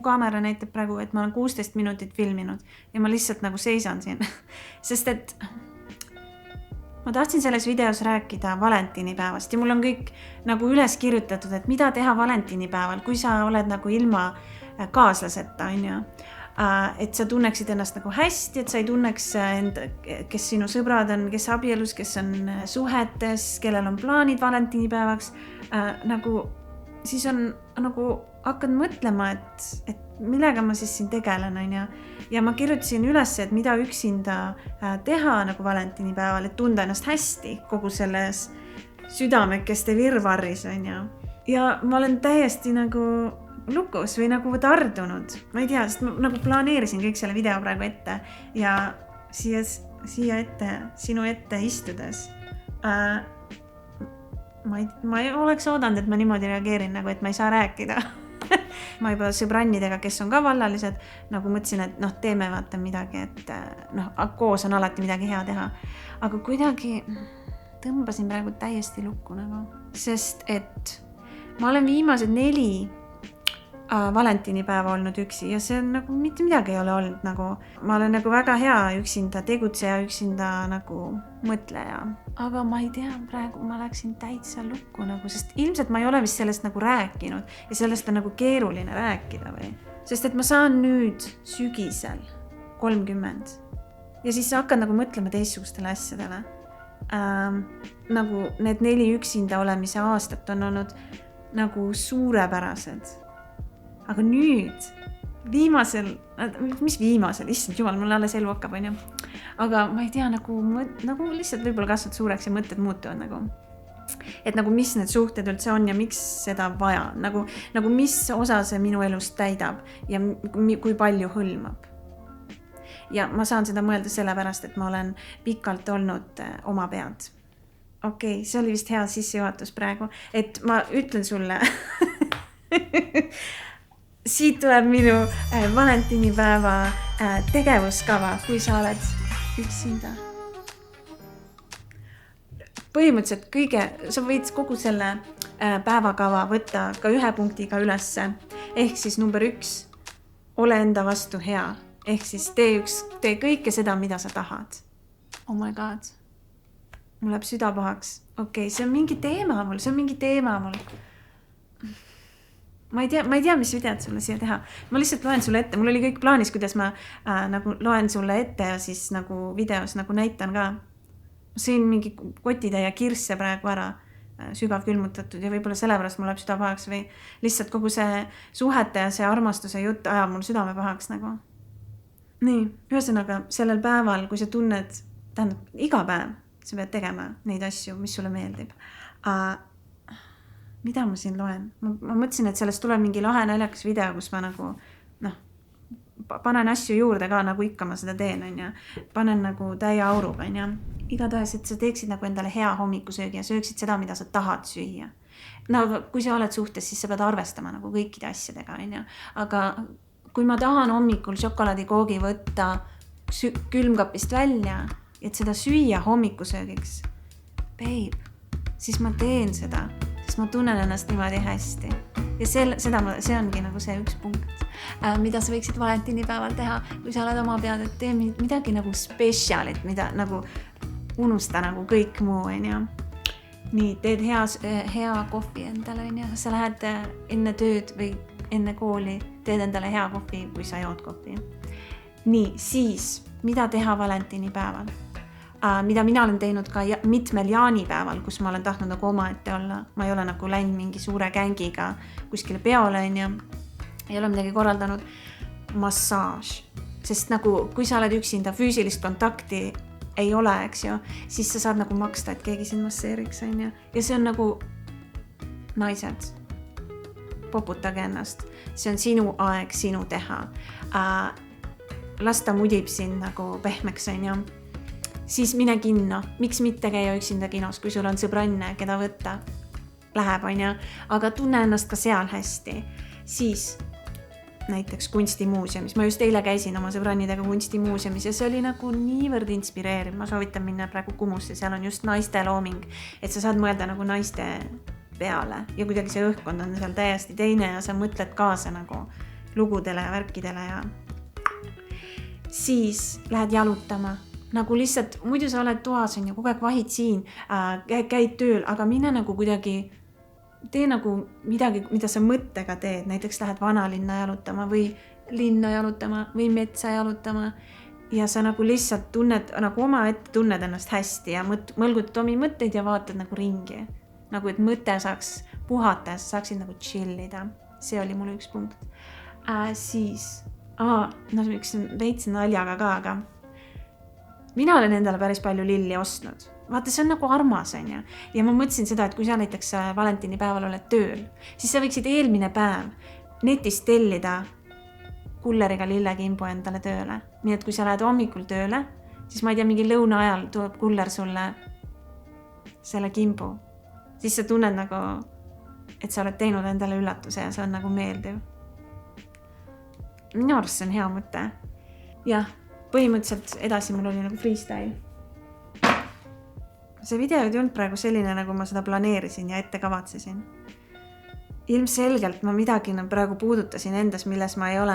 kaamera näitab praegu, et ma olen 16 minutit filminud ja ma lihtsalt nagu seisan siin. Sest et ma tahtsin selles videos rääkida valentinipäevast ja mul on kõik nagu üles kirjutatud, et mida teha valentinipäeval, kui sa oled nagu ilma kaaslaseta, on ju. Et sa tunneksid ennast nagu hästi, et sa ei tunneks kes sinu sõbrad on, kes abielus, kes on suhetes, kellel on plaanid valentinipäevaks, nagu siis on nagu hakkad mõtlema, et millega ma siis siin tegelen, on ju. Ja ma kirjutasin üles, et mida üksinda teha nagu valentinipäeval, et tunda ennast hästi kogu selles südamekeste virvarris, on ju. Ja ma olen täiesti nagu lukus või nagu tardunud. Ma ei tea, sest ma nagu planeerisin kõik selle video praegu ette ja siia ette, sinu ette istudes. Ma ei oleks oodanud, et ma niimoodi reageerin, nagu et ma ei saa rääkida. Ma juba sõbrannidega, kes on ka vallalised, nagu mõtlesin, et teeme vaata midagi, et koos on alati midagi hea teha. Aga kuidagi tõmbasin praegu täiesti lukku nagu. Sest et ma olen viimased 4 valentinipäeva olnud üksi ja see on nagu mitte midagi ei ole olnud nagu. Ma olen nagu väga hea üksinda tegutseja, üksinda nagu mõtleja. Aga ma ei tea, praegu ma läksin täitsa lukku nagu, sest ilmselt ma ei ole vist sellest nagu rääkinud ja sellest on nagu keeruline rääkida või. Sest et ma saan nüüd sügisel 30 ja siis sa hakkad nagu mõtlema teistsugustele asjadele. Nagu need 4 üksinda olemise aastat on olnud nagu suurepärased. Aga nüüd, mis viimasel, issand jumal, mul alles elu hakkab, on ju. Aga ma ei tea, nagu lihtsalt võib-olla kasvad suureks ja mõtted muutuvad nagu. Et nagu mis need suhted üldse on ja miks seda vaja. Nagu mis osa see minu elust täidab ja kui palju hõlmab. Ja ma saan seda mõelda sellepärast, et ma olen pikalt olnud oma pead. Okei, see oli vist hea sissejuhatus praegu, et ma ütlen sulle... Siit tuleb minu valentinipäeva tegevuskava, kui sa oled üksinda. Põhimõtteliselt sa võid kogu selle päevakava võtta ka 1 punktiga ülesse. Ehk siis number 1, ole enda vastu hea. Ehk siis tee kõike seda, mida sa tahad. Oh my god. Mul läheb süda pahaks. Okei, see on mingi teema mul. Ma ei tea, mis videot sulle siia teha. Ma lihtsalt loen sulle ette. Mul oli kõik plaanis, kuidas ma nagu loen sulle ette ja siis nagu videos nagu näitan ka. Ma sõin mingi kotitäie kirsse praegu ära, sügav külmutatud ja võib-olla sellepärast mul läheb süda pahaks või lihtsalt kogu see suhete ja see armastuse jutt ajab mul südame pahaks nagu. Nii, ühesõnaga sellel päeval, kui sa tunned, tähendab iga päev, sa pead tegema neid asju, mis sulle meeldib. Mida ma siin loen? Ma mõtlesin, et sellest tuleb mingi lahe naljakas video, kus ma nagu, panen asju juurde ka, nagu ikka ma seda teen, on ja. Panen nagu täie auruga, on ja. Igatahes, et sa teeksid nagu endale hea hommikusöögi ja sööksid seda, mida sa tahad süüa. Aga kui sa oled suhtes, siis sa pead arvestama nagu kõikide asjadega, on ja. Aga kui ma tahan hommikul šokolaadikoogi võtta külmkapist välja, et seda süüa hommikusöögiks, babe, siis ma teen seda. Sest ma tunnen ennast niimoodi hästi. Ja see ongi nagu see 1 punkt, mida sa võiksid valentinipäeval teha, kui sa oled oma pead, et tee midagi nagu spetsiaalit, mida nagu unusta nagu kõik muu, on ja. Nii, teed hea kohvi endale, on ja. Sa lähed enne tööd või enne kooli, teed endale hea kohvi, kui sa jood kohvi. Nii, siis, mida teha valentinipäeval? Mida mina olen teinud ka mitmel jaanipäeval, kus ma olen tahtnud nagu oma ette olla. Ma ei ole nagu läinud mingi suure gängiga kuskile peole, ja ei ole midagi korraldanud. Massaaž. Sest nagu, kui sa oled üksinda, füüsilist kontakti ei ole, eks ju, siis sa saad nagu maksta, et keegi sind masseeriks, on ja. Ja see on nagu naised. Poputage ennast. See on sinu aeg, sinu teha. Las ta mudib sind nagu pehmeks, on ja. Siis mine kinno. Miks mitte käia üksinda kinos, kui sul on sõbranne, keda võtta? Läheb, on ja. Aga tunne ennast ka seal hästi. Siis näiteks kunstimuuseumis. Ma just eile käisin oma sõbrannidega kunstimuuseumis ja see oli nagu niivõrd inspireeriv. Ma soovitan minna praegu Kumusse, seal on just naiste looming. Et sa saad mõelda nagu naiste peale ja kuidagi see õhkkond on seal täiesti teine ja sa mõtled kaasa nagu lugudele ja värkidele ja siis lähed jalutama. Nagu lihtsalt, muidu sa oled toas on ja kogu aeg vahid siin, käid tööl, aga mine nagu kuidagi, tee nagu midagi, mida sa mõttega teed. Näiteks lähed vanalinna jalutama või linna jalutama või metsa jalutama ja sa nagu lihtsalt tunned, nagu oma ette tunned ennast hästi ja mõlgutad omi mõtteid ja vaatad nagu ringi. Nagu et mõte saaks puhata ja sa saaksid nagu chillida. See oli mul üks punkt. Siis, üks veits naljaga ka, aga mina olen endale päris palju lilli ostnud. Vaata, see on nagu armas, on ja. Ja ma mõtlesin seda, et kui sa näiteks valentinipäeval oled tööl, siis sa võiksid eelmine päev netist tellida kulleriga lillekimbu endale tööle. Nii et kui sa lähed hommikul tööle, siis ma ei tea, mingi lõuna ajal tuleb kuller sulle selle kimbu. Siis sa tunned nagu, et sa oled teinud endale üllatuse ja see on nagu meeldiv. Minu arust see on hea mõte. Jah. Põhimõtteliselt edasi mul oli nagu freestyle. See video ei olnud praegu selline, nagu ma seda planeerisin ja ette kavatsesin. Ilmselgelt ma midagi praegu puudutasin endas, milles ma ei ole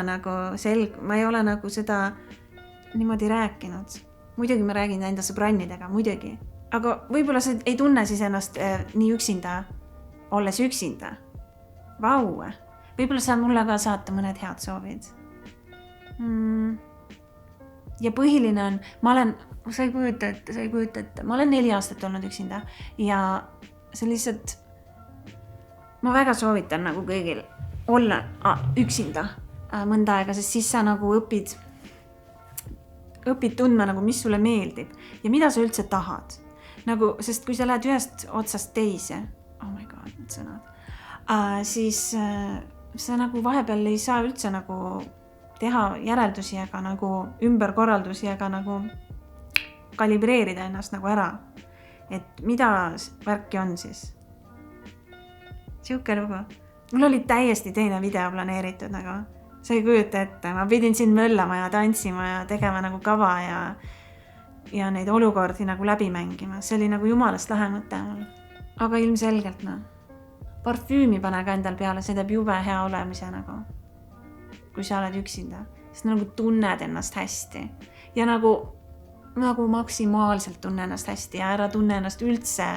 nagu seda niimoodi rääkinud. Muidugi ma räägin enda sõbrannidega, muidugi. Aga võib-olla sa ei tunne siis ennast nii üksinda, olles üksinda. Vau! Võib-olla sa mulle ka saata mõned head soovid. Ja põhiline on, sa ei kujuta ette, ma olen 4 aastat olnud üksinda ja see lihtsalt, ma väga soovitan nagu kõigil olla üksinda mõnda aega, sest siis sa nagu õpid tundma nagu, mis sulle meeldib ja mida sa üldse tahad. Nagu, sest kui sa lähed ühest otsast teise, oh my god, need sõnad, siis sa nagu vahepeal ei saa üldse nagu teha järeldusi ega nagu ümberkorraldusi ega nagu kalibreerida ennast nagu ära. Et mida värki on siis? Siuke lugu. Mul oli täiesti teine video planeeritud nagu. Sa ei kujuta ette. Ma pidin siin möllama ja tantsima ja tegema nagu kava ja neid olukordi nagu läbi mängima. See oli nagu jumalast lahe mõte mul. Aga ilmselgelt parfüümi pane ka endal peale, see teeb jube hea olemise nagu. Kui sa oled üksinda, sest nagu tunned ennast hästi ja nagu maksimaalselt tunne ennast hästi ja ära tunne ennast üldse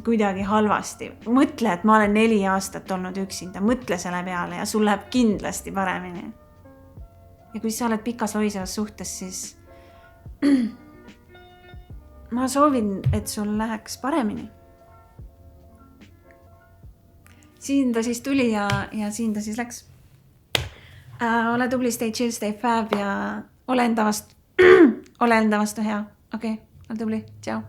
kuidagi halvasti. Mõtle, et ma olen 4 aastat olnud üksinda, mõtle selle peale ja sul läheb kindlasti paremini. Ja kui sa oled pikas loisevas suhtes, siis ma soovin, et sul läheks paremini. Siin ta siis tuli ja siin ta siis läks. Ole tubli, stay chill, stay fab ja ole enda vastu hea. Okei, ole tubli, tšau.